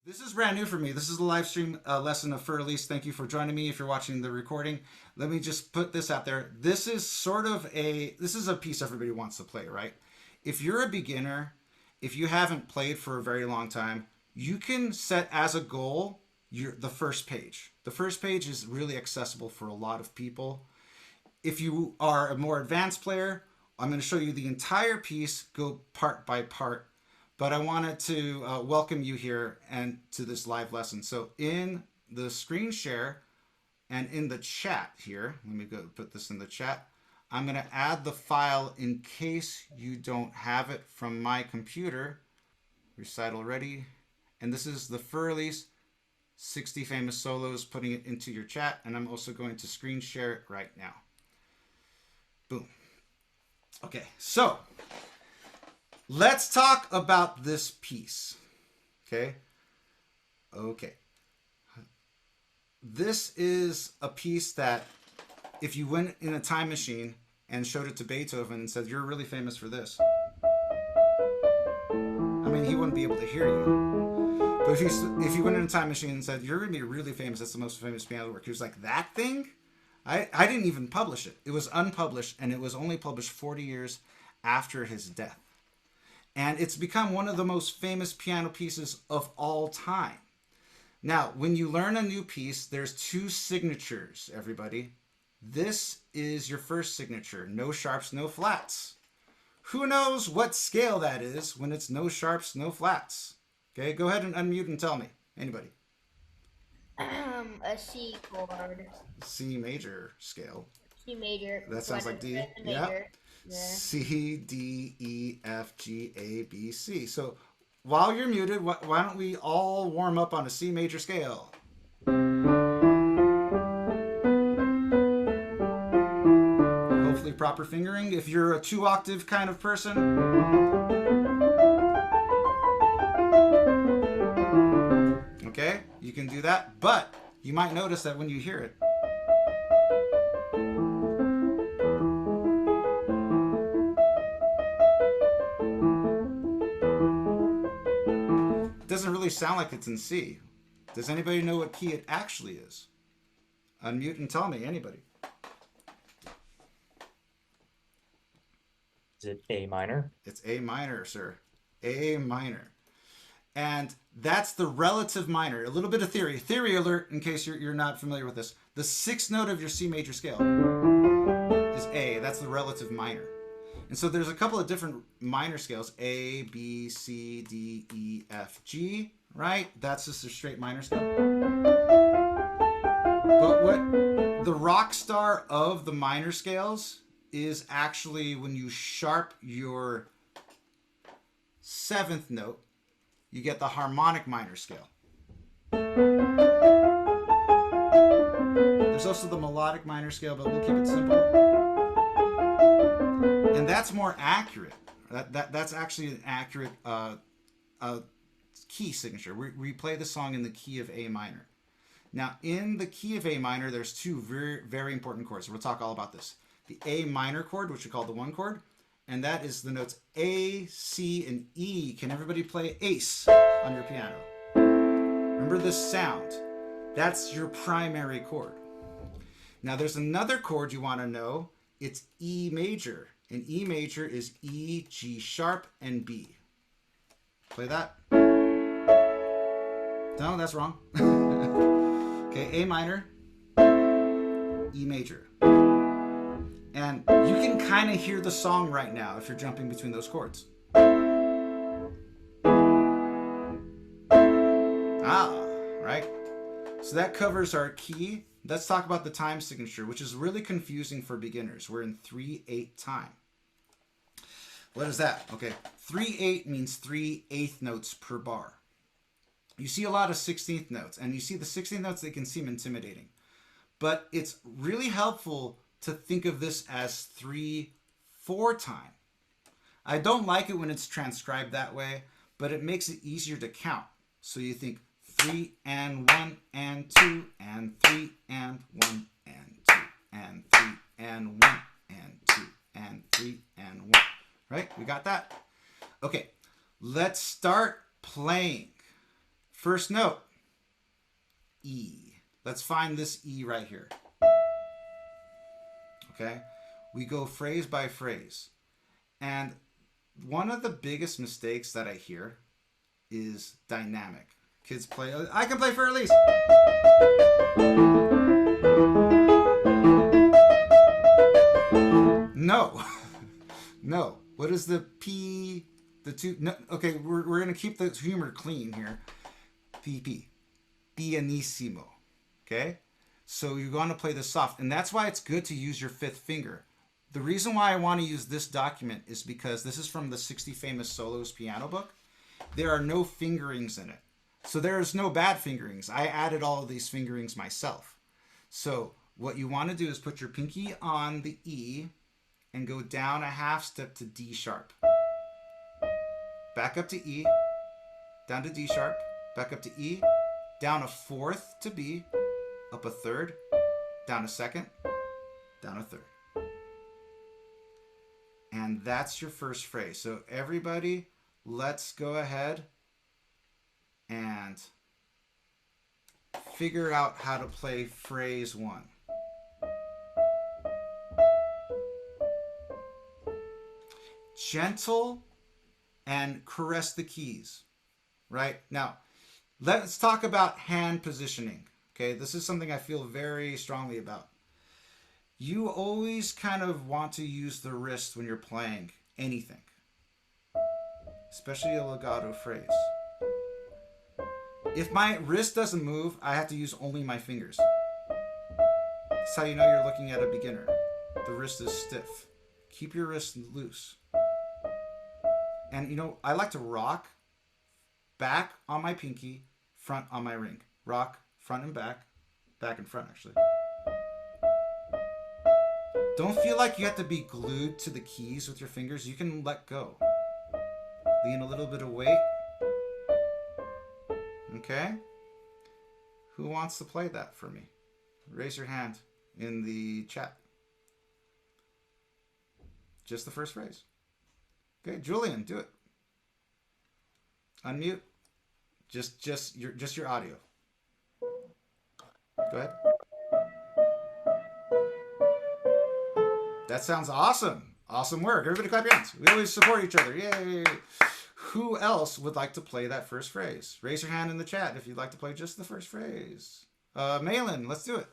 This is brand new for me. This is a live stream lesson of Fur Elise. Thank you for joining me. If you're watching the recording, let me just put this out there. This is a piece everybody wants to play, right? If you're a beginner, if you haven't played for a very long time, you can set as a goal the first page. The first page is really accessible for a lot of people. If you are a more advanced player, I'm going to show you the entire piece, go part by part. But I wanted to welcome you here and to this live lesson. So in the screen share and in the chat here, let me go put this in the chat. I'm going to add the file in case you don't have it from my computer. Recital ready. And this is the Fur Elise 60 famous solos, putting it into your chat. And I'm also going to screen share it right now. Boom. Okay, so let's talk about this piece. Okay. This is a piece that if you went in a time machine and showed it to Beethoven and said, "You're really famous for this," I mean, he wouldn't be able to hear you. But if you went in a time machine and said, "You're going to be really famous, that's the most famous piano work," he was like, "That thing?" I didn't even publish it. It was unpublished, and it was only published 40 years after his death. And it's become one of the most famous piano pieces of all time. Now, when you learn a new piece, there's two signatures, everybody. This is your first signature. No sharps, no flats. Who knows what scale that is when it's no sharps, no flats? Okay, go ahead and unmute and tell me. Anybody? A C chord. C major scale. C major. That sounds like D. Yeah. Yeah. C, D, E, F, G, A, B, C. So while you're muted, why don't we all warm up on a C major scale? Hopefully proper fingering. If you're a 2-octave kind of person, okay, you can do that. But you might notice that when you hear it, it doesn't really sound like it's in C. Does anybody know what key it actually is? Unmute and tell me, anybody. Is it A minor? It's A minor, sir. A minor. And that's the relative minor. A little bit of theory. Theory alert in case you're not familiar with this. The sixth note of your C major scale is A. That's the relative minor. And so there's a couple of different minor scales. A, B, C, D, E, F, G. Right? That's just a straight minor scale. But what the rock star of the minor scales is actually when you sharp your seventh note, you get the harmonic minor scale. There's also the melodic minor scale, but we'll keep it simple. And that's more accurate. That's actually an accurate key signature. We play the song in the key of A minor. Now, in the key of A minor, there's two very, very important chords. We'll talk all about this. The A minor chord, which we call the one chord, and that is the notes A, C, and E. Can everybody play ace on your piano? Remember this sound. That's your primary chord. Now, there's another chord you want to know. It's E major. And E major is E, G sharp, and B. Play that. No, that's wrong. Okay, A minor, E major. And you can kind of hear the song right now if you're jumping between those chords. Right? So that covers our key. Let's talk about the time signature, which is really confusing for beginners. We're in 3/8 time. What is that? Okay, 3/8 means 3/8 notes per bar. You see a lot of 16th notes, and you see the 16th notes, they can seem intimidating. But it's really helpful to think of this as 3/4 time. I don't like it when it's transcribed that way, but it makes it easier to count. So you think 3 and 1 and 2 and 3 and 1 and 2 and 3 and 1 and 2 and 3 and 1. Right? We got that? Okay, let's start playing. First note, E. Let's find this E right here. Okay? We go phrase by phrase. And one of the biggest mistakes that I hear is dynamic. Kids play, I can play Fur Elise. No. No. What is the P, the two? No, okay, we're going to keep the humor clean here. PP. Pianissimo. Okay? So you're going to play this soft. And that's why it's good to use your fifth finger. The reason why I want to use this document is because this is from the 60 Famous Solos piano book. There are no fingerings in it. So there's no bad fingerings. I added all of these fingerings myself. So what you want to do is put your pinky on the E and go down a half step to D sharp. Back up to E, down to D sharp, back up to E, down a fourth to B, up a third, down a second, down a third. And that's your first phrase. So everybody, let's go ahead and figure out how to play phrase 1. Gentle and caress the keys, right? Now, let's talk about hand positioning. Okay, this is something I feel very strongly about. You always kind of want to use the wrist when you're playing anything, especially a legato phrase. If my wrist doesn't move, I have to use only my fingers. That's how you know you're looking at a beginner. The wrist is stiff. Keep your wrist loose. And you know, I like to rock back on my pinky, front on my ring. Rock, front and back and front actually. Don't feel like you have to be glued to the keys with your fingers. You can let go. Lean a little bit of weight. Okay? Who wants to play that for me? Raise your hand in the chat. Just the first phrase. Okay, Julian, do it. Unmute. Just your audio. Go ahead. That sounds awesome. Awesome work. Everybody clap your hands. We always support each other. Yay. Who else would like to play that first phrase? Raise your hand in the chat if you'd like to play just the first phrase. Malin, let's do it.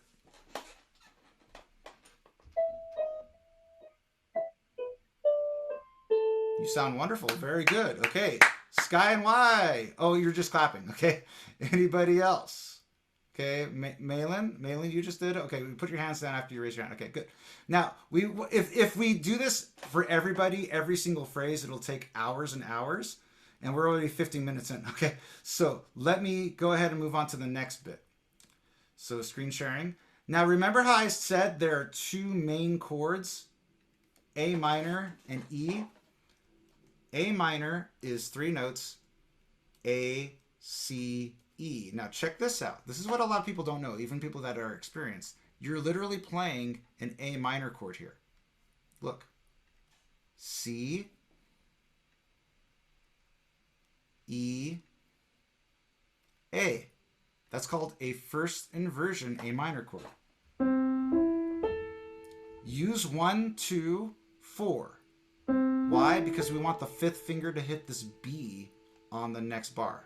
You sound wonderful. Very good. Okay. Sky and Y. Oh, you're just clapping. Okay. Anybody else? Okay. Malin, you just did it. Okay. Put your hands down after you raise your hand. Okay, good. Now, if we do this for everybody, every single phrase, it'll take hours and hours. And we're already 15 minutes in. Okay. So let me go ahead and move on to the next bit. So screen sharing. Now, remember how I said there are two main chords, A minor and E? A minor is 3 notes, A, C, E. Now check this out. This is what a lot of people don't know, even people that are experienced. You're literally playing an A minor chord here. Look. C, E, A. That's called a first inversion A minor chord. Use 1, 2, 4. Why? Because we want the 5th finger to hit this B on the next bar.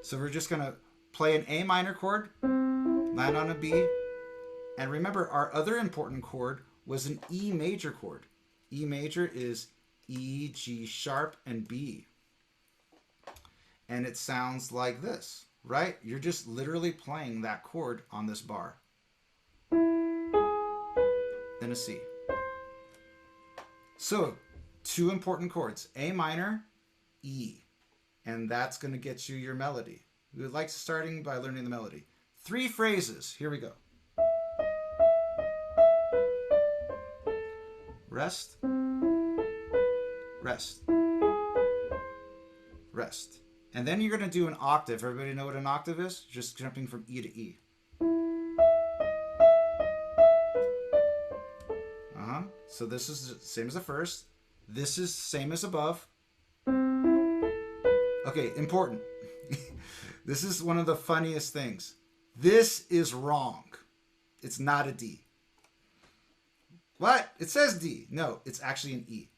So we're just going to play an A minor chord, land on a B, and remember our other important chord was an E major chord. E major is E, G sharp, and B. And it sounds like this, right? You're just literally playing that chord on this bar. Then a C. So, 2 important chords, A minor, E. And that's going to get you your melody. We would like starting by learning the melody. 3 phrases. Here we go. Rest, rest, rest. And then you're going to do an octave. Everybody know what an octave is? Just jumping from E to E. So this is the same as the first. This is same as above. Okay, important. This is one of the funniest things. This is wrong. It's not a D. What? It says D. No, it's actually an E.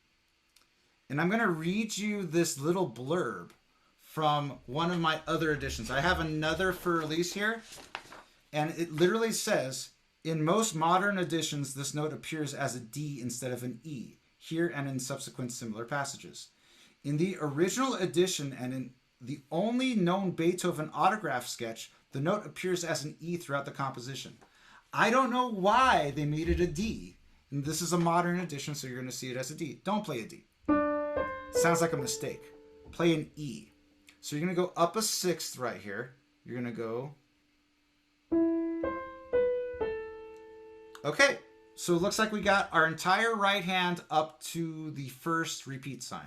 And I'm going to read you this little blurb from one of my other editions. I have another Fur Elise here, and it literally says, in most modern editions, this note appears as a D instead of an E, here and in subsequent similar passages. In the original edition and in the only known Beethoven autograph sketch, the note appears as an E throughout the composition. I don't know why they made it a D. And this is a modern edition, so you're going to see it as a D. Don't play a D. Sounds like a mistake. Play an E. So you're going to go up a sixth right here. You're going to go... Okay, so it looks like we got our entire right hand up to the first repeat sign.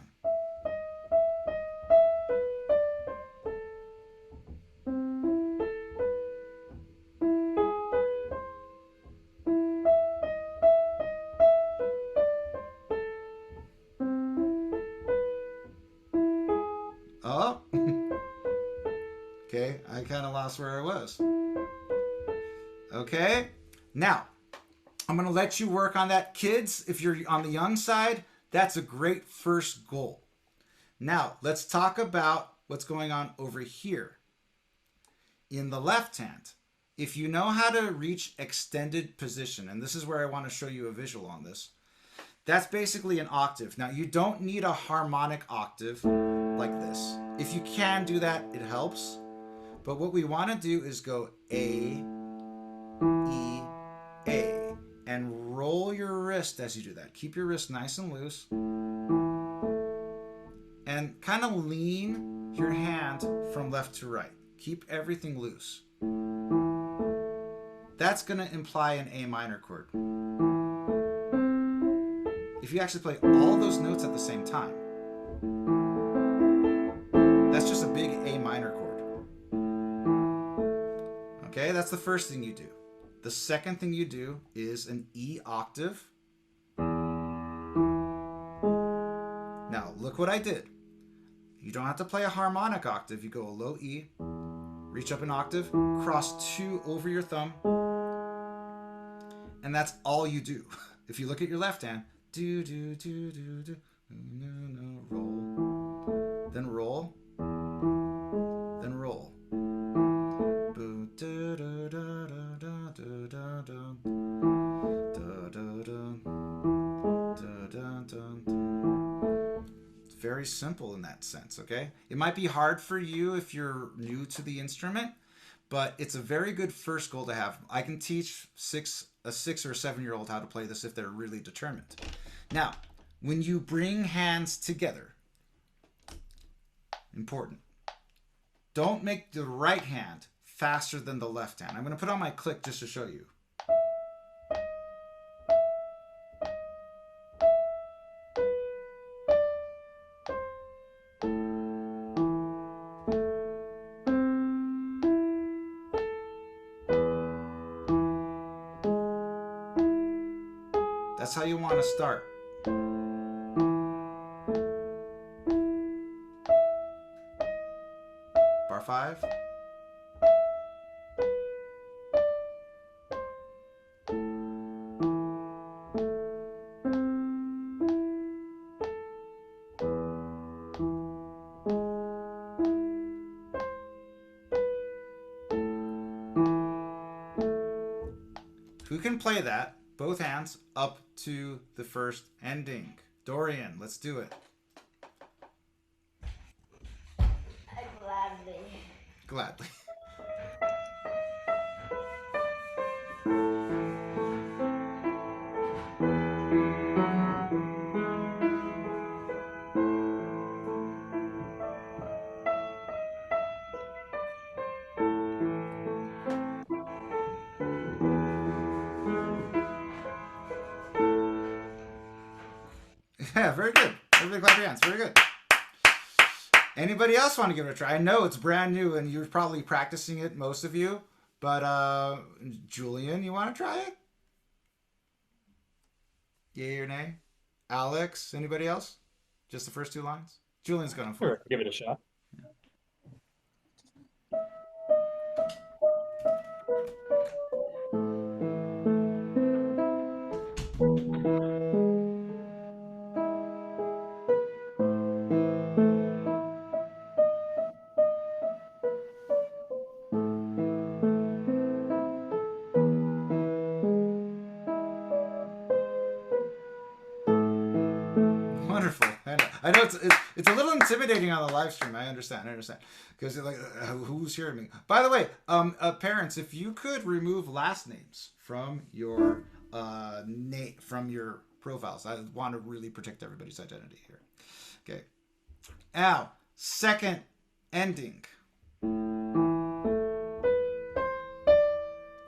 Oh, okay, I kind of lost where I was. Okay, now I'm going to let you work on that. Kids, if you're on the young side, that's a great first goal. Now, let's talk about what's going on over here. In the left hand, if you know how to reach extended position, and this is where I want to show you a visual on this, that's basically an octave. Now, you don't need a harmonic octave like this. If you can do that, it helps. But what we want to do is go A, E, A. And roll your wrist as you do that. Keep your wrist nice and loose. And kind of lean your hand from left to right. Keep everything loose. That's going to imply an A minor chord. If you actually play all those notes at the same time, that's just a big A minor chord. Okay, that's the first thing you do. The second thing you do is an E octave. Now, look what I did. You don't have to play a harmonic octave. You go a low E, reach up an octave, cross 2 over your thumb, and that's all you do. If you look at your left hand, do, do, do, do, do, no, no, roll, then roll, then roll. It's very simple in that sense, okay? It might be hard for you if you're new to the instrument, but it's a very good first goal to have. I can teach a 6 or 7-year-old how to play this if they're really determined. Now, when you bring hands together, important, don't make the right hand faster than the left hand. I'm going to put on my click just to show you. That's how you want to start. Bar 5. Who can play that? Both hands up to the first ending. Dorian, let's do it. Gladly. Gladly. Yeah, very good. Everybody clap your hands. Very good. Anybody else want to give it a try? I know it's brand new and you're probably practicing it, most of you. But Julian, you want to try it? Yay or nay? Alex, anybody else? Just the first 2 lines? Julian's going for Sure, it. give it a shot. I know it's a little intimidating on the live stream. I understand. Because like, who's hearing me? By the way, parents, if you could remove last names from your from your profiles, I want to really protect everybody's identity here. Okay. Now, second ending.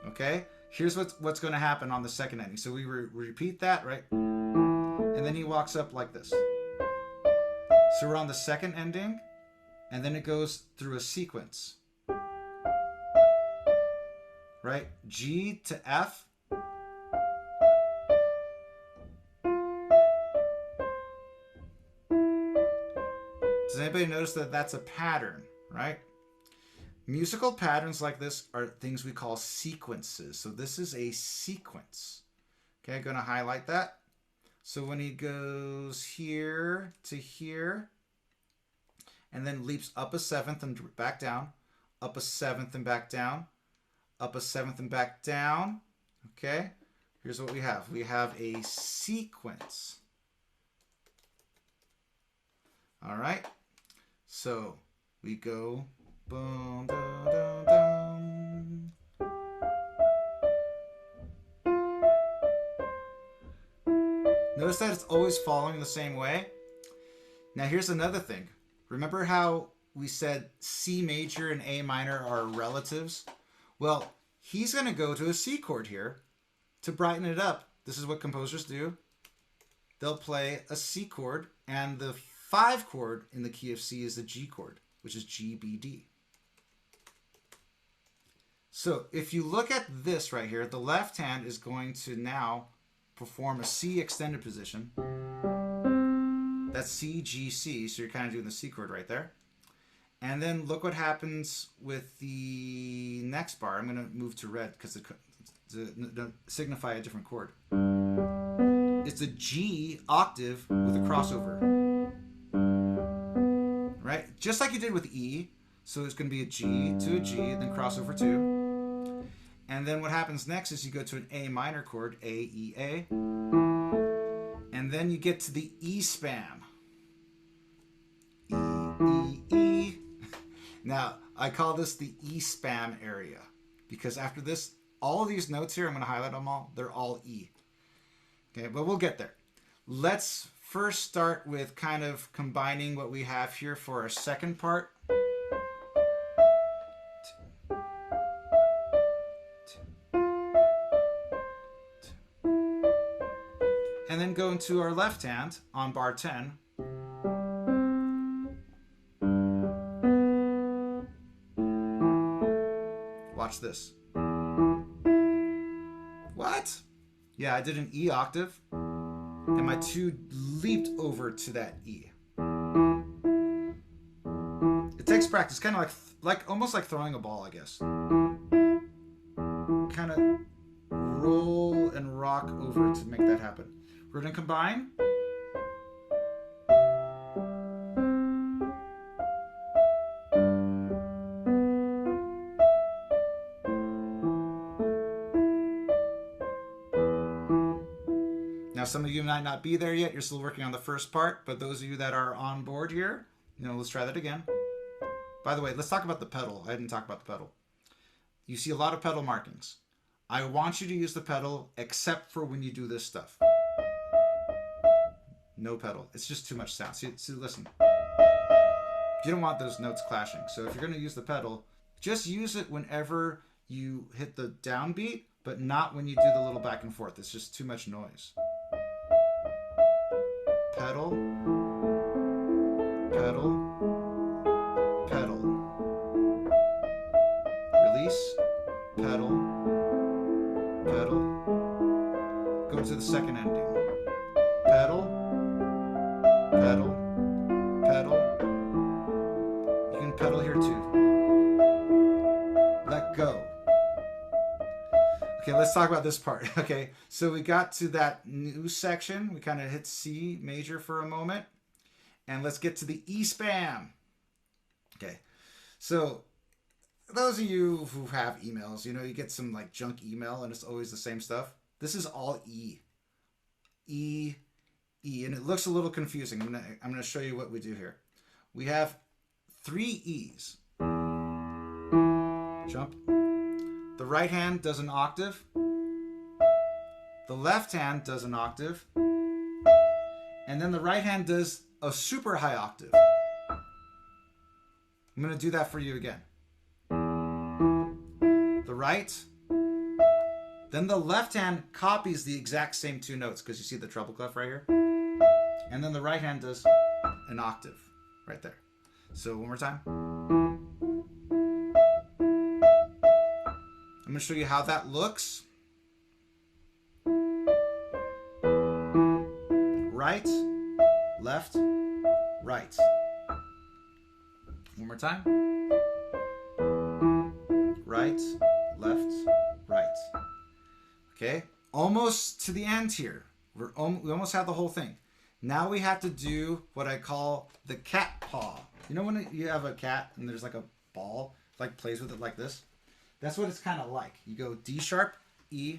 Okay. Here's what's going to happen on the second ending. So we repeat that, right? And then he walks up like this. So we're on the second ending, and then it goes through a sequence. Right? G to F. Does anybody notice that that's a pattern, right? Musical patterns like this are things we call sequences. So this is a sequence. Okay, I'm going to highlight that. So when he goes here to here, and then leaps up a seventh and back down, up a seventh and back down, up a seventh and back down. Okay, here's what we have. We have a sequence. All right, so we go boom, dum, dum, dum. Notice that it's always following the same way. Now here's another thing. Remember how we said C major and A minor are relatives? Well, he's going to go to a C chord here to brighten it up. This is what composers do. They'll play a C chord, and the 5 chord in the key of C is the G chord, which is G, B, D. So if you look at this right here, the left hand is going to now perform a C extended position. That's C, G, C. So you're kind of doing the C chord right there. And then look what happens with the next bar. I'm going to move to red because to signify a different chord. It's a G octave with a crossover. Right? Just like you did with E. So it's going to be a G to a G, then crossover 2. And then what happens next is you go to an A minor chord, A, E, A. And then you get to the E span. E, E, E. Now, I call this the E span area. Because after this, all of these notes here, I'm going to highlight them all. They're all E. Okay, but we'll get there. Let's first start with kind of combining what we have here for our second part. And then go into our left hand on bar 10. Watch this. What? Yeah, I did an E octave, and my 2 leaped over to that E. It takes practice, kind of like almost like throwing a ball, I guess. Kind of roll and rock over to make that happen. We're going to combine. Now, some of you might not be there yet. You're still working on the first part, but those of you that are on board here, let's try that again. By the way, let's talk about the pedal. I didn't talk about the pedal. You see a lot of pedal markings. I want you to use the pedal except for when you do this stuff. No pedal. It's just too much sound. See, listen. You don't want those notes clashing. So if you're going to use the pedal, just use it whenever you hit the downbeat, but not when you do the little back and forth. It's just too much noise. Pedal, pedal, pedal. Release, pedal, pedal. Go to the second ending. Pedal, pedal, pedal. You can pedal here too. Let go. Okay, let's talk about this part. Okay, so we got to that new section. We kind of hit C major for a moment. And let's get to the E span. Okay, so those of you who have emails, you get some like junk email and it's always the same stuff. This is all E. E, E, and it looks a little confusing. I'm gonna show you what we do here. We have 3 E's. Jump. The right hand does an octave. The left hand does an octave. And then the right hand does a super high octave. I'm going to do that for you again. The right. Then the left hand copies the exact same 2 notes because you see the treble clef right here. And then the right hand does an octave right there. So one more time. I'm going to show you how that looks. Right, left, right. One more time. Right, left, right. Okay, almost to the end here. We almost have the whole thing. Now we have to do what I call the cat paw. You know when you have a cat and there's like a ball, like plays with it like this? That's what it's kind of like. You go D sharp, E,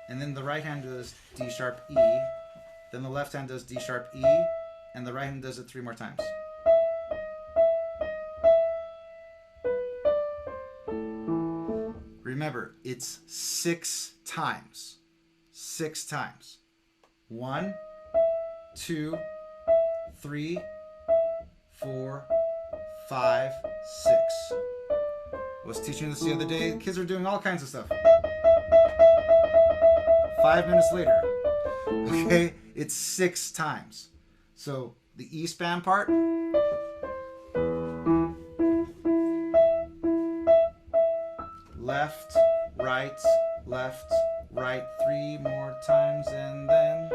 and then the right hand does D sharp, E, then the left hand does D sharp, E, and the right hand does it 3 more times. Remember, it's 6 times. 6 times. 1, 2, 3, 4, 5, 6. I was teaching this the other day. Kids are doing all kinds of stuff. 5 minutes later. Okay, it's 6 times. So the E span part. Left, right, 3 more times, and then.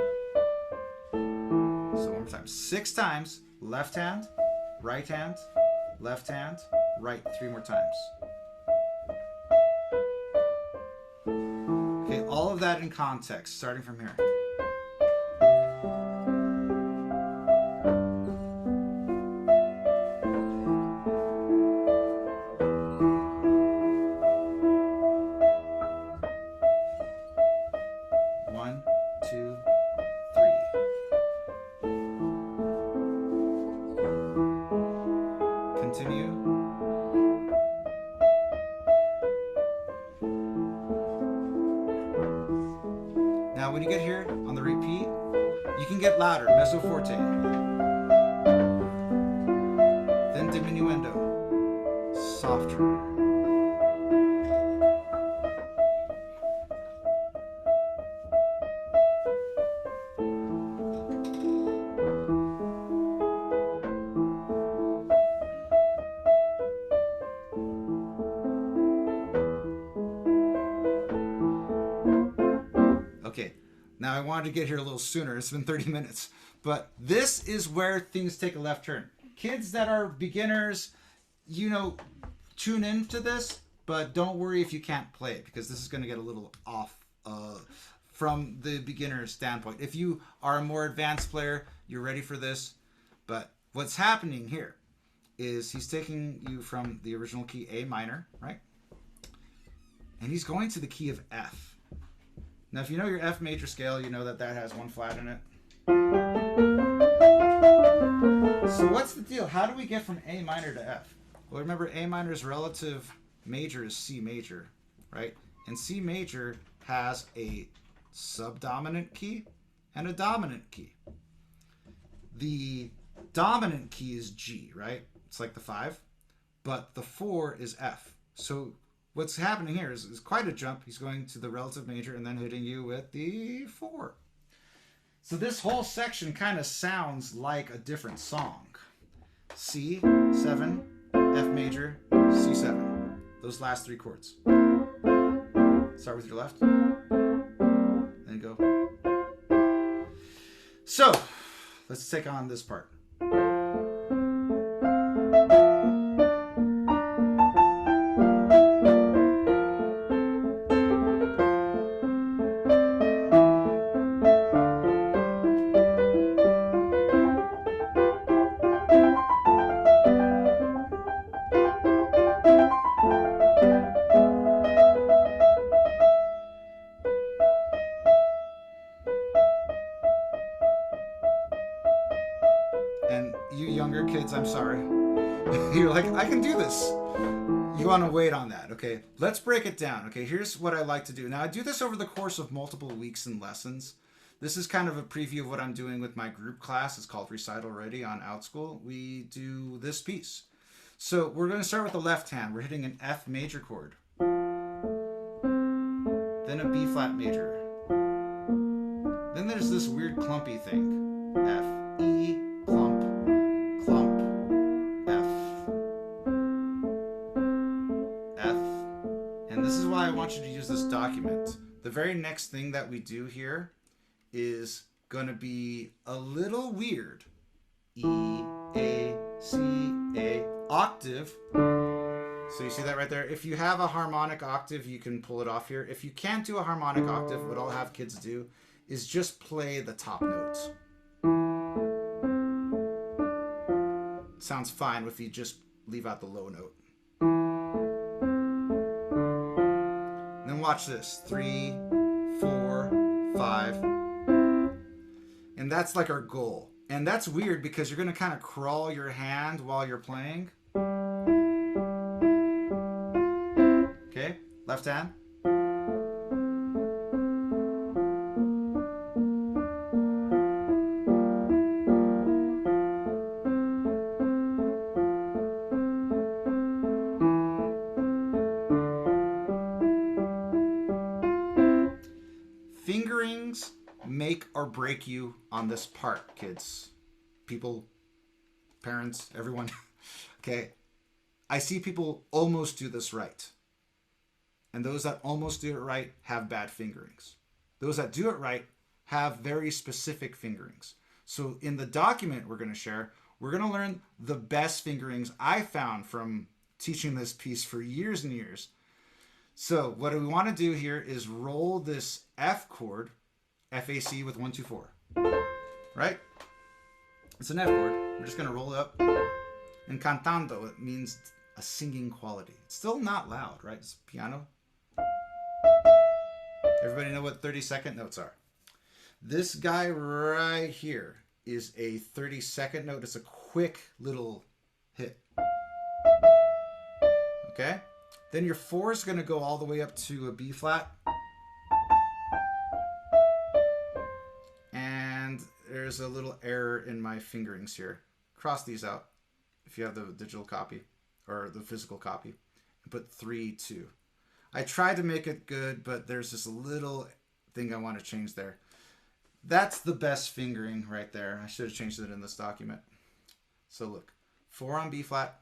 So one more time. 6 times. Left hand, right hand, left hand, right 3 more times. Okay, all of that in context, starting from here. One, two, three. Continue. Now when you get here on the repeat, you can get louder, mezzo forte. Then diminuendo, softer. Okay, now I wanted to get here a little sooner. It's been 30 minutes. But this is where things take a left turn. Kids that are beginners, tune into this, but don't worry if you can't play it, because this is going to get a little off from the beginner standpoint. If you are a more advanced player, you're ready for this. But what's happening here is he's taking you from the original key A minor, right? And he's going to the key of F. Now, if you know your F major scale, you know that has 1 flat in it. So what's the deal? How do we get from A minor to F? Well, remember, A minor's relative major is C major, right? And C major has a subdominant key and a dominant key. The dominant key is G, right? It's like the 5. But the 4 is F. So what's happening here is quite a jump. He's going to the relative major and then hitting you with the 4. So this whole section kind of sounds like a different song. C7, F major, C7. Those last 3 chords. Start with your left. Then go. So, let's take on this part. You're like, I can do this. You want to wait on that, okay? Let's break it down, okay? Here's what I like to do. Now, I do this over the course of multiple weeks and lessons. This is kind of a preview of what I'm doing with my group class. It's called Recital Ready on OutSchool. We do this piece. So we're going to start with the left hand. We're hitting an F major chord. Then a B flat major. Then there's this weird clumpy thing. F, E, clump, clump, F, F. And this is why I want you to use this document. The very next thing that we do here is going to be a little weird. E, A, C, A, octave. So you see that right there? If you have a harmonic octave, you can pull it off here. If you can't do a harmonic octave, what I'll have kids do is just play the top notes. Sounds fine if you just leave out the low note. And then watch this. 3, 4, 5. And that's like our goal. And that's weird because you're going to kind of crawl your hand while you're playing. Okay, left hand. Fingerings make or break you on this part, kids, people, parents, everyone. Okay, I see people almost do this right. And those that almost do it right have bad fingerings. Those that do it right have very specific fingerings. So in the document we're going to share, we're going to learn the best fingerings I found from teaching this piece for years and years. So what we want to do here is roll this F chord, FAC with 1, 2, 4. Right? It's an F chord. We're just going to roll it up. And cantando, it means a singing quality. It's still not loud, right? It's piano. Everybody know what 30-second notes are? This guy right here is a 30-second note. It's a quick little hit. Okay? Then your 4 is going to go all the way up to a B flat. And there's a little error in my fingerings here. Cross these out if you have the digital copy or the physical copy. And put 3, 2. I tried to make it good, but there's this little thing I want to change there. That's the best fingering right there. I should have changed it in this document. So look, 4 on B flat.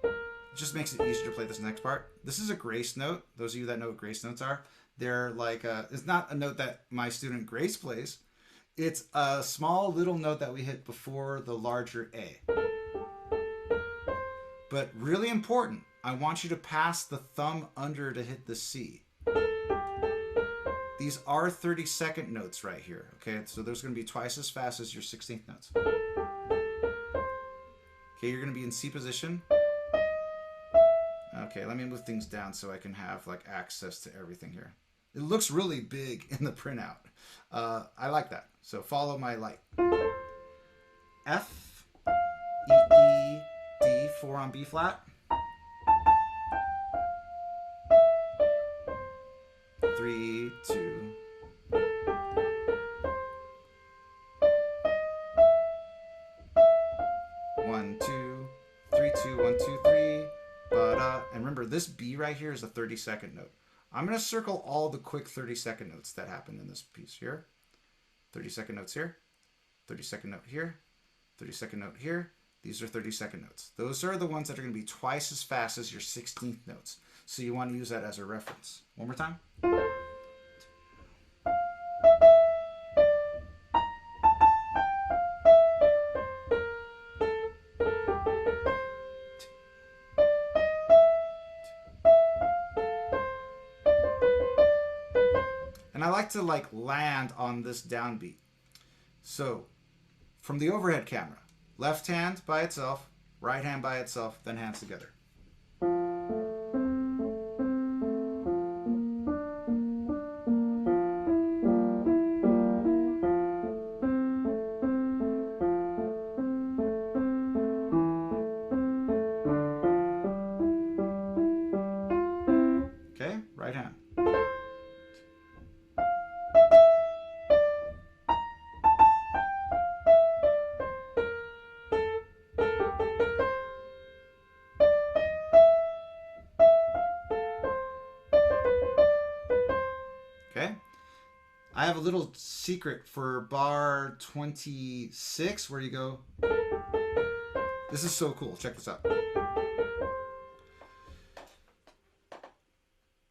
It just makes it easier to play this next part. This is a grace note. Those of you that know what grace notes are, they're like, it's not a note that my student Grace plays. It's a small little note that we hit before the larger A. But really important, I want you to pass the thumb under to hit the C. These are 30-second notes right here, okay? So there's going to be twice as fast as your 16th notes. Okay, you're going to be in C position. Okay, let me move things down so I can have like access to everything here. It looks really big in the printout. I like that. So follow my light. F, E, E, D, 4 on B flat. 3, 2. One, 2, 3, 2, 1, 2, 3. Ba-da. And remember, this B right here is a 30-second note. I'm going to circle all the quick 30-second notes that happen in this piece here. 30-second notes here. 30-second note here. 30-second note here. These are 30-second notes. Those are the ones that are going to be twice as fast as your 16th notes. So you want to use that as a reference. One more time. And I like to land on this downbeat. So from the overhead camera, left hand by itself, right hand by itself, then hands together. have a little secret for bar 26 where you go. This is so cool. Check this out.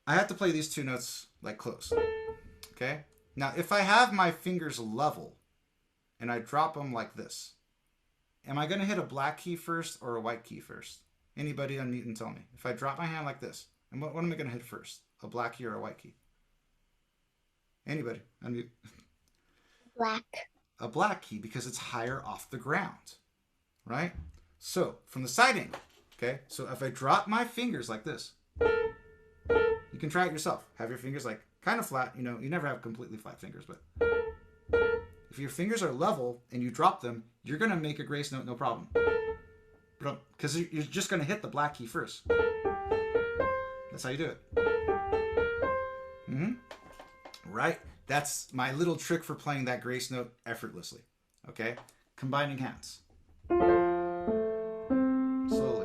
I have to play these two notes like close. Okay? Now, if I have my fingers level and I drop them like this, am I going to hit a black key first or a white key first? Anybody unmute and tell me. If I drop my hand like this, and what am I going to hit first? A black key or a white key? Anybody unmute. Black. A black key because it's higher off the ground, right? So from the side angle, okay? So if I drop my fingers like this, you can try it yourself. Have your fingers like kind of flat. You know, you never have completely flat fingers, but if your fingers are level and you drop them, you're going to make a grace note, no problem. Because you're just going to hit the black key first. That's how you do it. Right? That's my little trick for playing that grace note effortlessly. Okay? Combining hands. Slowly.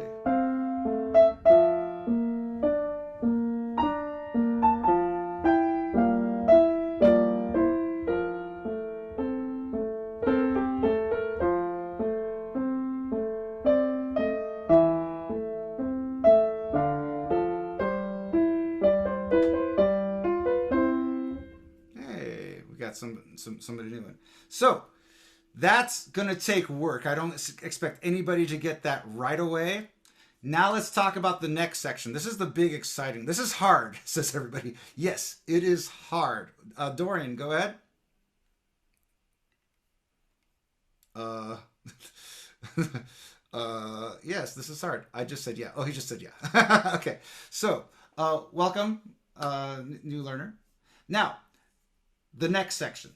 Somebody new one. So that's gonna take work. I don't expect anybody to get that right away. Now let's talk about the next section. This is the big exciting. This is hard, says everybody. Yes, it is hard. Dorian, go ahead. Yes, this is hard. I just said yeah. Oh, he just said yeah. Okay. So, welcome, new learner. Now, the next section.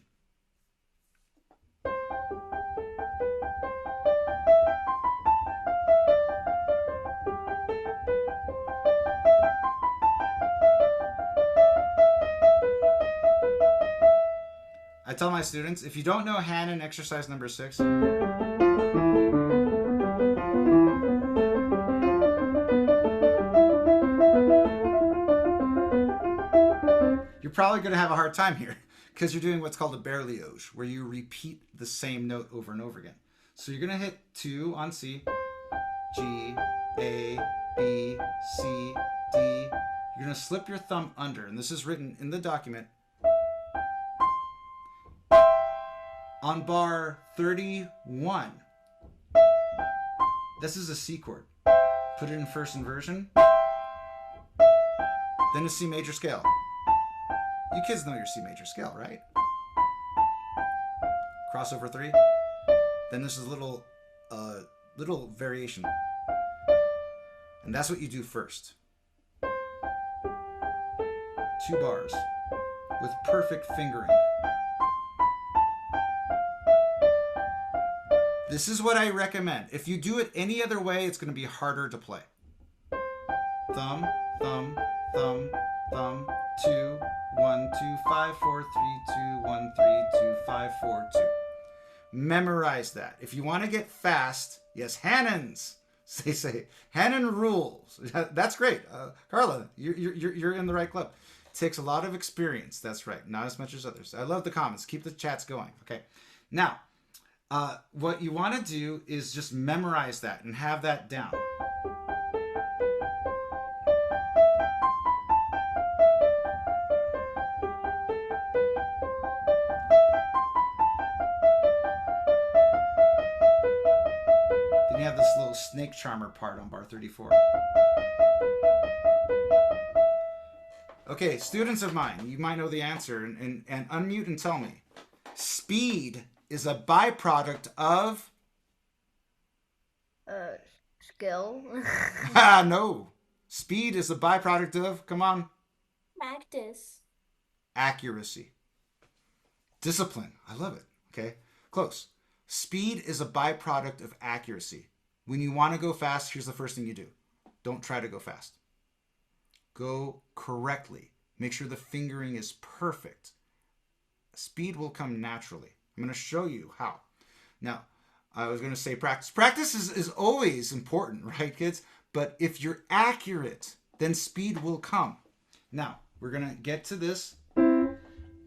I tell my students, if you don't know Hanon exercise number 6, you're probably going to have a hard time here because you're doing what's called a berlioz, where you repeat the same note over and over again. So you're going to hit 2 on C, G, A, B, C, D. You're going to slip your thumb under, and this is written in the document. On bar 31, this is a C chord. Put it in first inversion, then a C major scale. You kids know your C major scale, right? Crossover 3. Then this is a little variation. And that's what you do first. 2 bars with perfect fingering. This is what I recommend. If you do it any other way, it's going to be harder to play. Thumb, thumb, thumb, thumb, 2, 1, 2, 5, 4, 3, 2, 1, 3, 2, 5, 4, 2. Memorize that. If you want to get fast, yes, Hanons. They say Hanon rules. That's great, Carla. You're in the right club. It takes a lot of experience. That's right. Not as much as others. I love the comments. Keep the chats going. Okay. Now, what you want to do is just memorize that and have that down. Then you have this little snake charmer part on bar 34. Okay, students of mine, you might know the answer and unmute and tell me. Speed is a byproduct of Skill. No. Speed is a byproduct of, come on, Practice. accuracy. Discipline. I love it. Okay, close. Speed is a byproduct of accuracy. When you want to go fast, here's the first thing you do. Don't try to go fast. Go correctly. Make sure the fingering is perfect. Speed will come naturally. I'm going to show you how. Now, I was going to say practice. Practice is always important, right, kids? But if you're accurate, then speed will come. Now, we're going to get to this.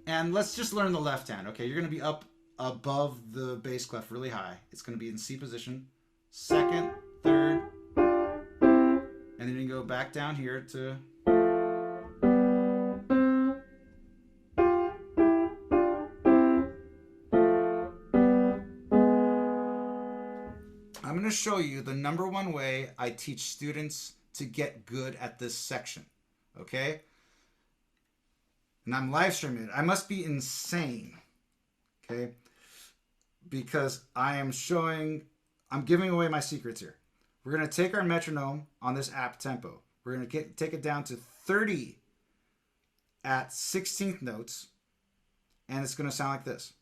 And let's just learn the left hand. Okay, you're going to be up above the bass clef really high. It's going to be in C position. Second, third, and then you go back down here to... I'm going to show you the number one way I teach students to get good at this section. Okay? And I'm live streaming it. I must be insane. Okay? Because I'm giving away my secrets here. We're going to take our metronome on this app tempo. We're going to take it down to 30 at 16th notes. And it's going to sound like this.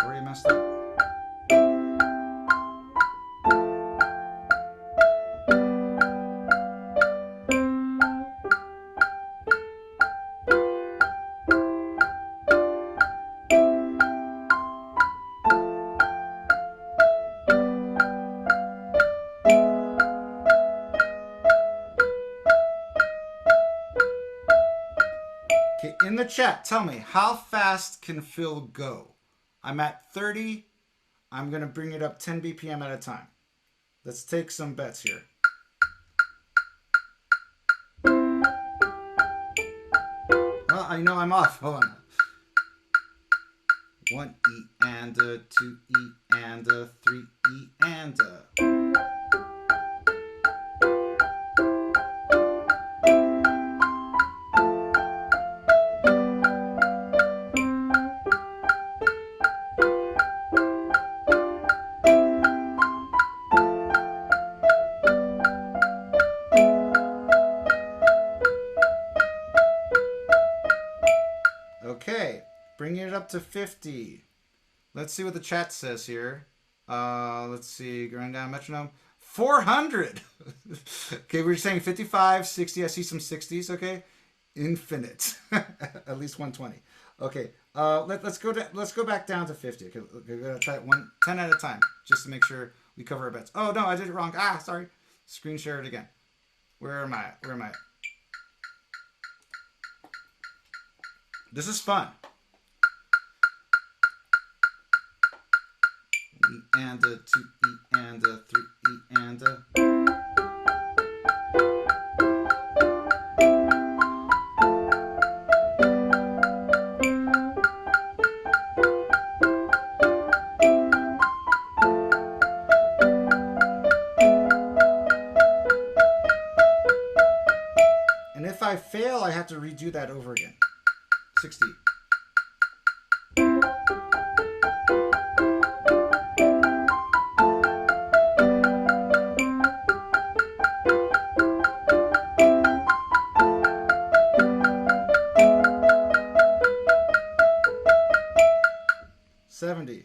Already messed up. In the chat, tell me, how fast can Phil go? I'm at 30. I'm going to bring it up 10 BPM at a time. Let's take some bets here. Well, I know I'm off. Hold on. 1 E and a 2 E and a 3 E and a... Okay, bringing it up to 50. Let's see what the chat says here. Let's see, going down metronome. 400. Okay, we're saying 55, 60. I see some 60s. Okay, infinite. At least 120. Okay, let's go back down to 50. Okay, we're gonna try it 10 at a time, just to make sure we cover our bets. Oh no, I did it wrong. Ah, sorry. Screen share it again. Where am I? Where am I? This is fun. E and a 2 E and a 3 E and a... And if I fail, I have to redo that over again. 60. $70.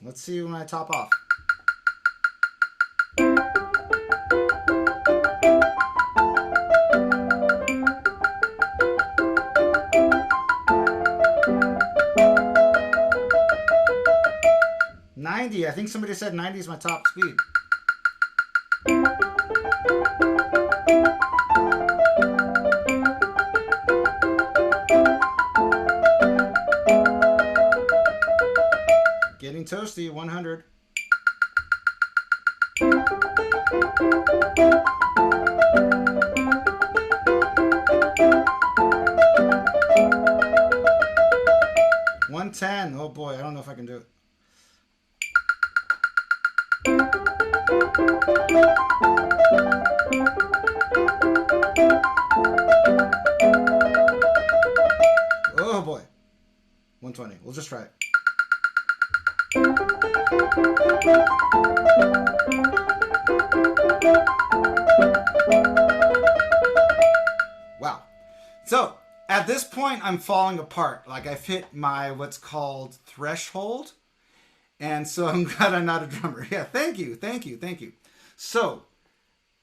Let's see when I top off. $90. I think somebody said 90 is my top speed. Getting toasty. 100. $110. Oh boy, I don't know if I can do it. Oh boy. 120. We'll just try it. Wow. So at this point, I'm falling apart. Like I've hit my what's called threshold. And so I'm glad I'm not a drummer. Yeah, thank you, thank you, thank you. So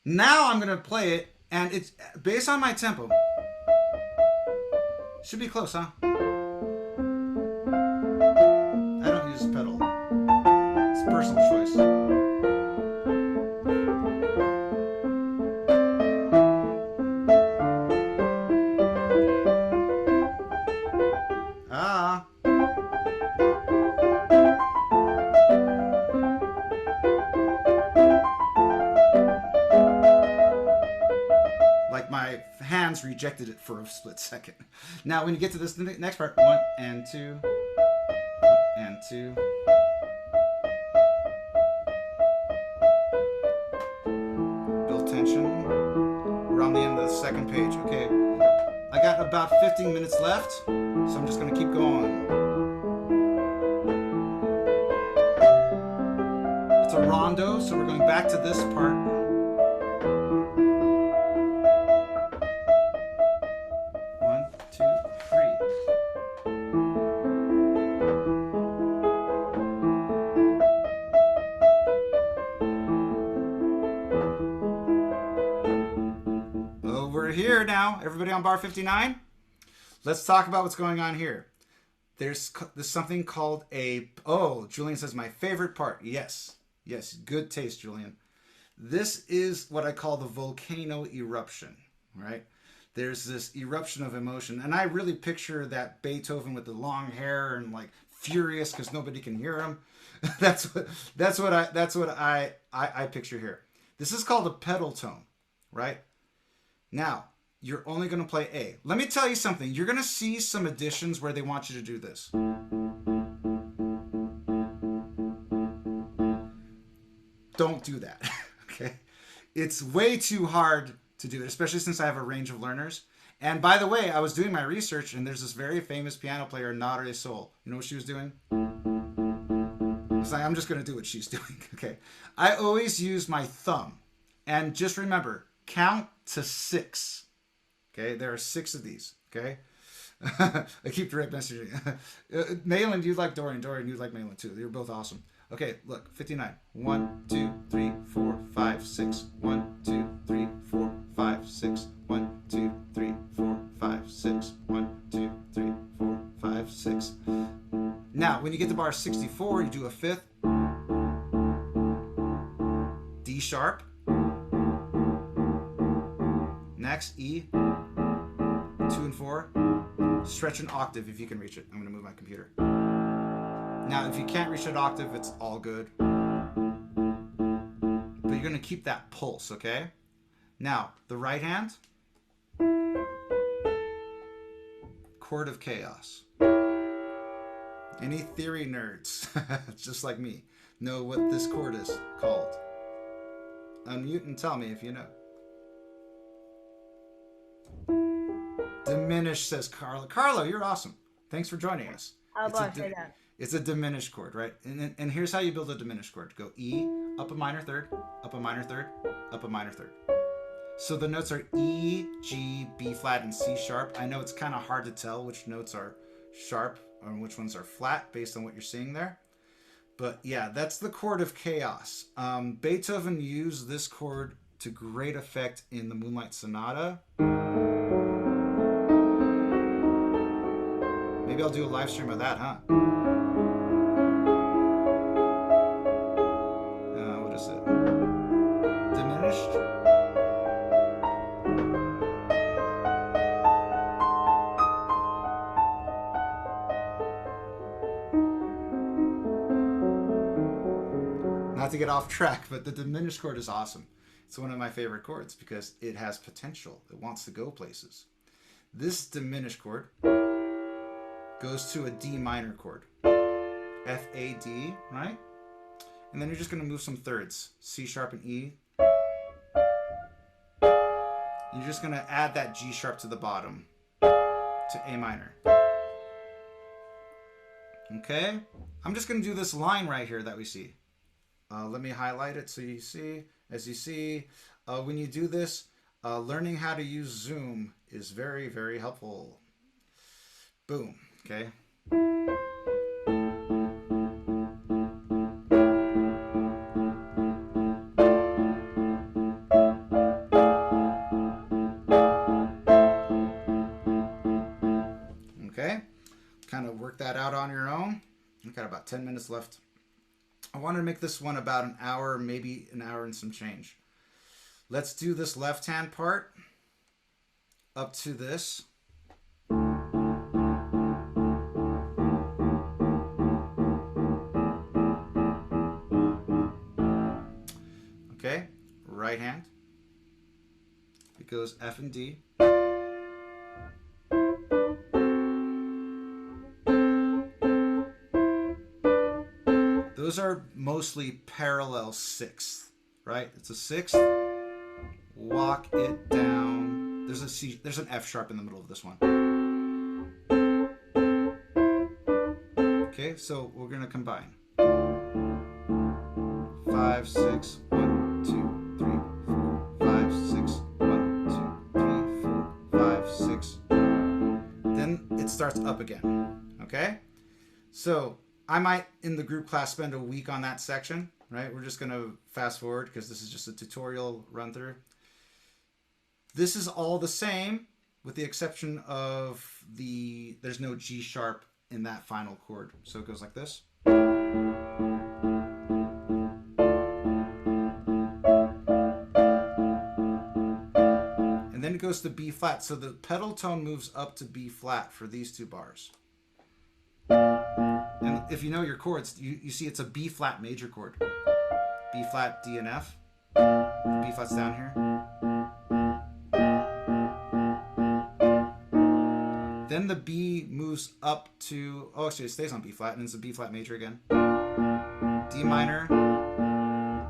now I'm gonna play it, and it's based on my tempo. Should be close, huh? I don't use pedal. It's personal choice. Ah. Like my hands rejected it for a split second. Now, when you get to this next part, 1 and 2, 1 and 2. Build tension. We're on the end of the second page. Okay, I got about 15 minutes left, so I'm just gonna keep going. It's a rondo, so we're going back to this part. Here now, everybody on bar 59. Let's talk about what's going on here. There's something called a, oh, Julian says my favorite part. Yes, yes, good taste, Julian. This is what I call the volcano eruption, right? There's this eruption of emotion, and I really picture that Beethoven with the long hair and like furious because nobody can hear him. that's what I picture here. This is called a pedal tone, right? Now, you're only going to play A. Let me tell you something. You're going to see some additions where they want you to do this. Don't do that, okay? It's way too hard to do it, especially since I have a range of learners. And by the way, I was doing my research, and there's this very famous piano player, Nare Sol. You know what she was doing? It's like, I'm just going to do what she's doing, okay? I always use my thumb. And just remember, count to 6. Okay, there are 6 of these. Okay, I keep direct messaging. Malin, you like Dorian. Dorian, you like Malin too. You're both awesome. Okay, look, 59. 1, 2, 3, 4, 5, 6. 1, 2, 3, 4, 5, 6. 1, 2, 3, 4, 5, 6. 1, 2, 3, 4, 5, 6. Now, when you get to bar 64, you do a 5th. D sharp. Next, E, 2 and 4, stretch an octave if you can reach it. I'm going to move my computer. Now, if you can't reach an octave, it's all good. But you're going to keep that pulse, okay? Now, the right hand, chord of chaos. Any theory nerds, just like me, know what this chord is called. Unmute and tell me if you know. Diminished, says Carla. Carla, you're awesome. Thanks for joining us. It's a diminished chord, right? And here's how you build a diminished chord. Go E, up a minor third, up a minor third, up a minor third. So the notes are E, G, B flat, and C sharp. I know it's kind of hard to tell which notes are sharp and which ones are flat based on what you're seeing there. But yeah, that's the chord of chaos. Beethoven used this chord to great effect in the Moonlight Sonata. Maybe I'll do a live stream of that, huh? What is it? Diminished? Not to get off track, but the diminished chord is awesome. It's one of my favorite chords because it has potential. It wants to go places. This diminished chord goes to a D minor chord. F, A, D, right? And then you're just going to move some thirds. C sharp and E. You're just going to add that G sharp to the bottom to A minor. Okay? I'm just going to do this line right here that we see. Let me highlight it so you see. As you see, when you do this, learning how to use Zoom is very, very helpful. Boom. Okay. that out on your own. We've got about 10 minutes left. I wanted to make this one about an hour, maybe an hour and some change. Let's do this left-hand part up to this. Okay, right hand. It goes F and D. Those are mostly parallel sixths, right? It's a sixth. Walk it down. There's a C. There's an F sharp in the middle of this one. Okay, so we're gonna combine. 5, 6, 1, 2, 3, 4, 5, 6, 1, 2, 3, 4, 5, 6. Then it starts up again. Okay? So I might, in the group class, spend a week on that section, right? We're just going to fast forward because this is just a tutorial run through. This is all the same with the exception of there's no G sharp in that final chord. So it goes like this. And then it goes to B flat. So the pedal tone moves up to B flat for these two bars. And if you know your chords, you see it's a B flat major chord. B flat, D and F. B flat's down here. Then the B moves up to, oh, actually it stays on B flat, and it's a B flat major again. D minor.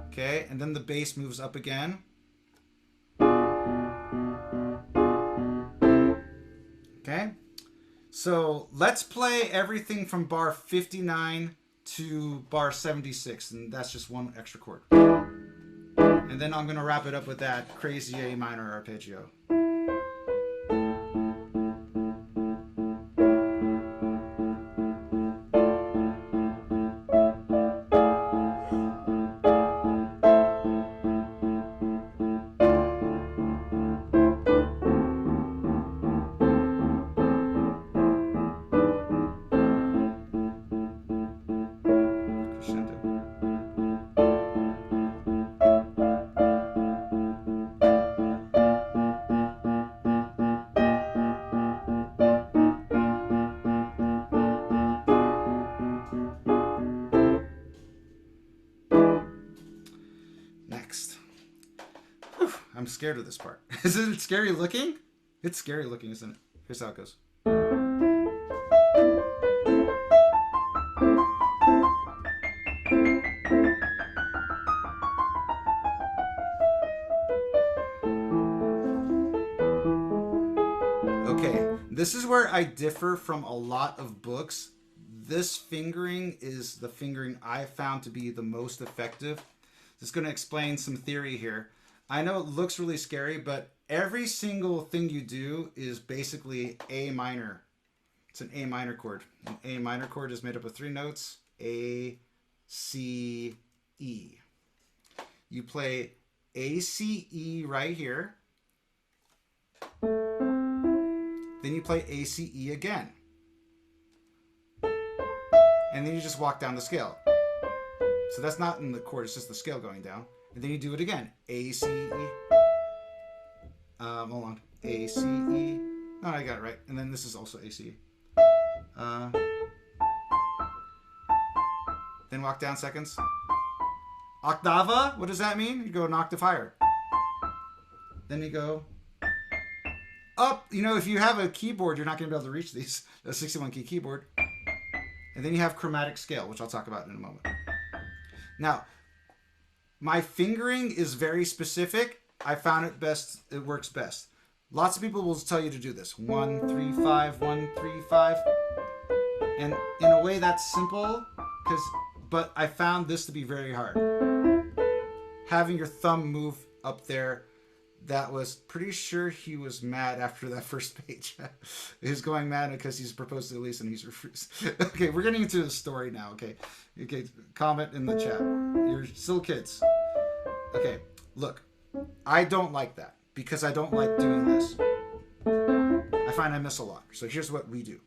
Okay, and then the bass moves up again. Okay. So let's play everything from bar 59 to bar 76, and that's just one extra chord. And then I'm going to wrap it up with that crazy A minor arpeggio. I'm scared of this part. Isn't it scary looking? It's scary looking, isn't it? Here's how it goes. Okay, this is where I differ from a lot of books. This fingering is the fingering I found to be the most effective. Just going to explain some theory here. I know it looks really scary, but every single thing you do is basically A minor. It's an A minor chord. An A minor chord is made up of 3 notes, A, C, E. You play A, C, E right here. Then you play A, C, E again. And then you just walk down the scale. So that's not in the chord, it's just the scale going down. And then you do it again. A, C, E. Hold on. A, C, E. No, I got it right. And then this is also A, C, E. Then walk down seconds. Octava? What does that mean? You go an octave higher. Then you go up. You know, if you have a keyboard, you're not going to be able to reach these. A 61 key keyboard. And then you have chromatic scale, which I'll talk about in a moment. Now, my fingering is very specific. I found it best. It works best. Lots of people will tell you to do this. 1, 3, 5, 1, 3, 5. And in a way that's simple, but I found this to be very hard. Having your thumb move up there, that was pretty sure he was mad after that first page. He's going mad because he's proposed to Elise and he's refused. Okay, we're getting into the story now, okay? Okay, comment in the chat. You're still kids. Okay, look, I don't like that because I don't like doing this. I find I miss a lot. So here's what we do.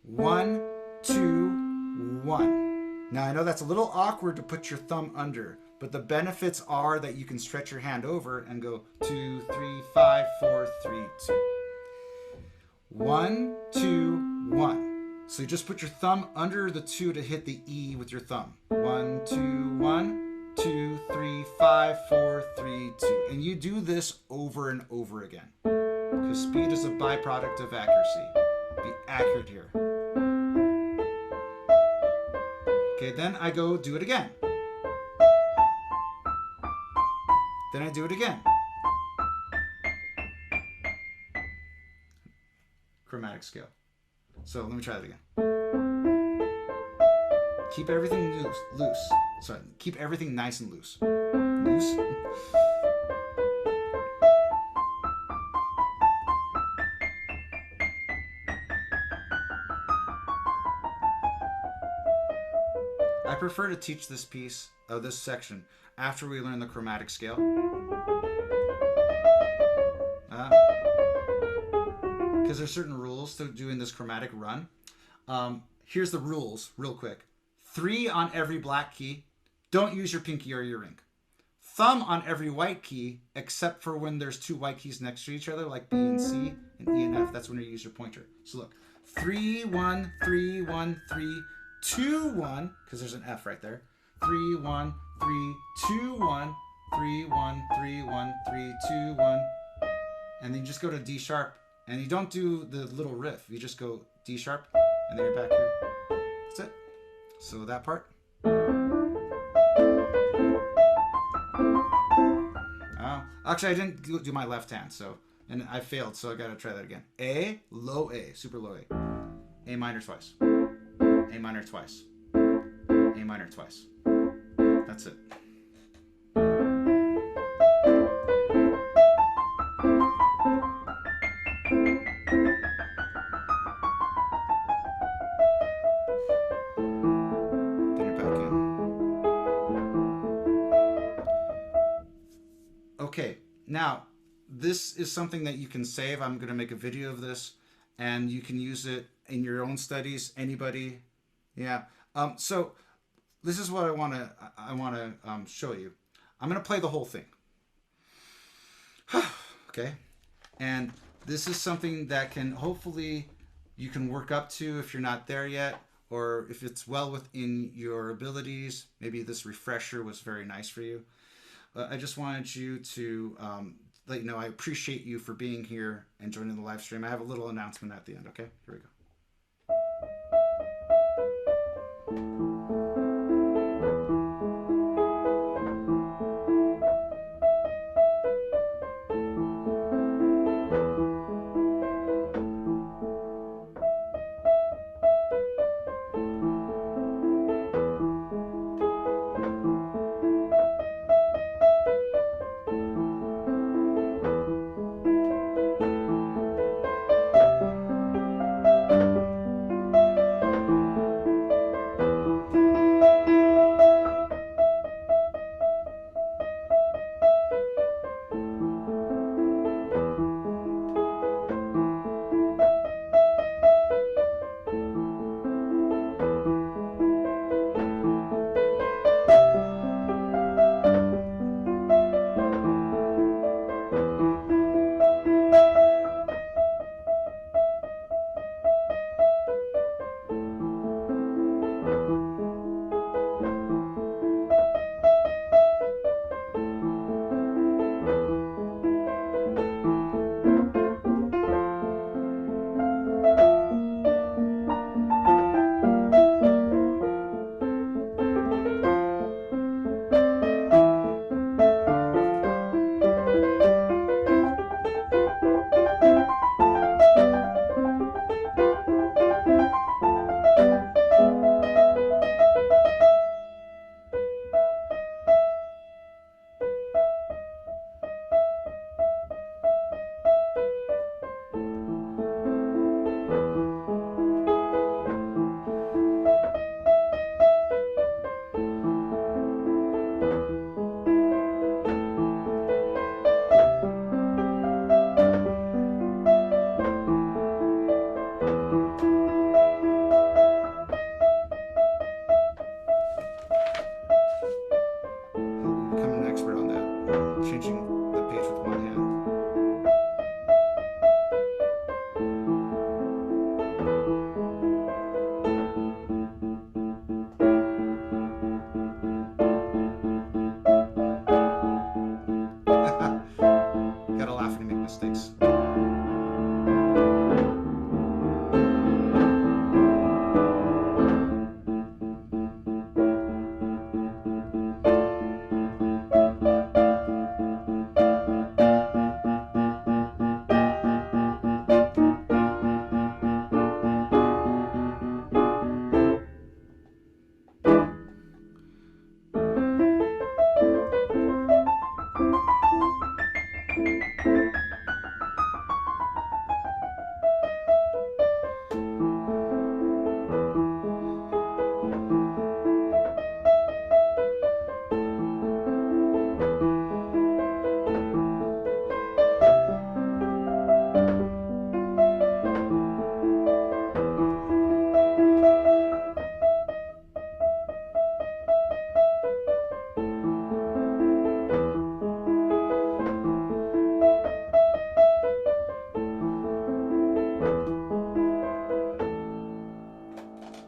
1, 2, 1. Now I know that's a little awkward to put your thumb under, but the benefits are that you can stretch your hand over and go 2, 3, 5, 4, 3, 2. 1, 2, 1. So you just put your thumb under the 2 to hit the E with your thumb. 1, 2, 1, 2, 3, 5, 4, 3, 2. And you do this over and over again. Because speed is a byproduct of accuracy. Be accurate here. Okay, then I go do it again. Then I do it again. Chromatic scale. So let me try that again. Keep everything loose. Sorry, keep everything nice and loose. Loose. I prefer to teach this piece of this section after we learn the chromatic scale. Because there's certain rules to doing this chromatic run. Here's the rules, real quick. 3 on every black key. Don't use your pinky or your ring. Thumb on every white key, except for when there's 2 white keys next to each other, like B and C and E and F. That's when you use your pointer. So look, 3, 1, 3, 1, 3, 2, 1, because there's an F right there. 3, 1, 3, 2, 1, 3, 1, 3, 1, 3, 2, 1. And then you just go to D sharp. And you don't do the little riff. You just go D sharp, and then you're back here. That's it. So that part. Oh, actually, I didn't do my left hand, and I failed, so I gotta try that again. A, low A, super low A. A minor twice. A minor twice. A minor twice. That's it. Okay, now this is something that you can save. I'm going to make a video of this, and you can use it in your own studies. Anybody, yeah. So this is what I want to show you. I'm going to play the whole thing. Okay, and this is something that can hopefully you can work up to if you're not there yet, or if it's well within your abilities. Maybe this refresher was very nice for you. I just wanted you to let you know I appreciate you for being here and joining the live stream. I have a little announcement at the end, okay? Here we go. making mistakes.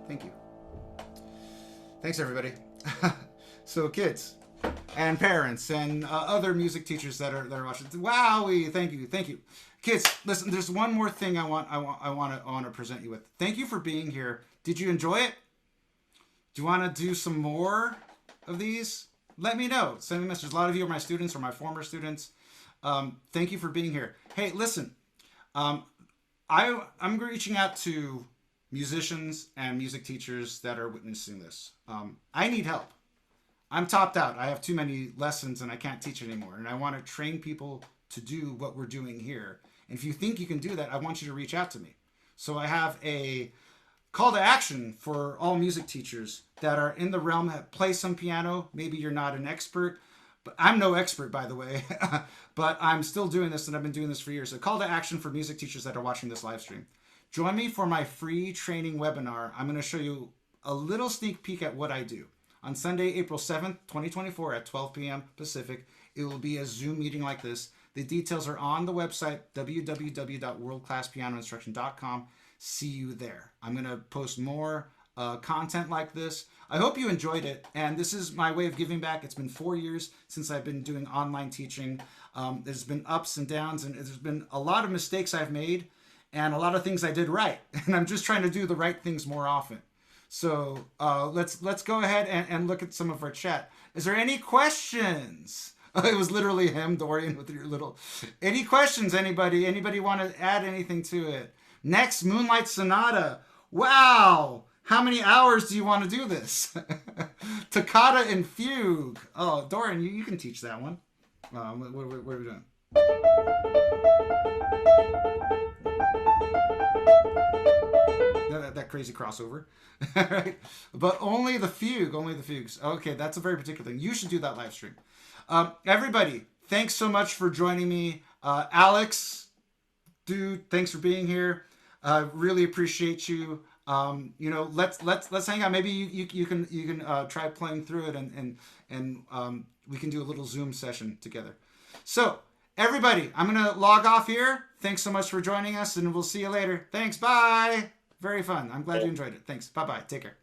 Thank you. Thanks, everybody. So, kids and parents and other music teachers that are watching. Wowie! Thank you, kids. Listen, there's one more thing I want to present you with. Thank you for being here. Did you enjoy it? Do you want to do some more of these? Let me know. Send me a message. A lot of you are my students or my former students. Thank you for being here. Hey, listen. I'm reaching out to musicians and music teachers that are witnessing this. I need help. I'm topped out. I have too many lessons and I can't teach anymore. And I want to train people to do what we're doing here. And if you think you can do that, I want you to reach out to me. So I have a call to action for all music teachers that are in the realm, play some piano. Maybe you're not an expert, but I'm no expert, by the way, but I'm still doing this and I've been doing this for years. A call to action for music teachers that are watching this live stream. Join me for my free training webinar. I'm going to show you a little sneak peek at what I do. On Sunday, April 7th, 2024 at 12 p.m. Pacific, it will be a Zoom meeting like this. The details are on the website, www.worldclasspianoinstruction.com. See you there. I'm going to post more content like this. I hope you enjoyed it. And this is my way of giving back. It's been 4 years since I've been doing online teaching. There's been ups and downs, and there's been a lot of mistakes I've made and a lot of things I did right. And I'm just trying to do the right things more often. So let's go ahead and look at some of our chat. Is there any questions? It was literally him, Dorian, with your little... Any questions, anybody? Anybody want to add anything to it? Next, Moonlight Sonata. Wow! How many hours do you want to do this? Toccata and Fugue. Oh, Dorian, you can teach that one. What are we doing? That crazy crossover. Right? But only the fugues. Okay, that's a very particular thing. You should do that live stream. Everybody, thanks so much for joining me. Alex, dude, thanks for being here. Really appreciate you. Let's hang out. Maybe you can try playing through it and we can do a little Zoom session together. So everybody, I'm gonna log off here. Thanks so much for joining us, and we'll see you later. Thanks. Bye. Very fun. I'm glad you enjoyed it. Thanks. Bye-bye. Take care.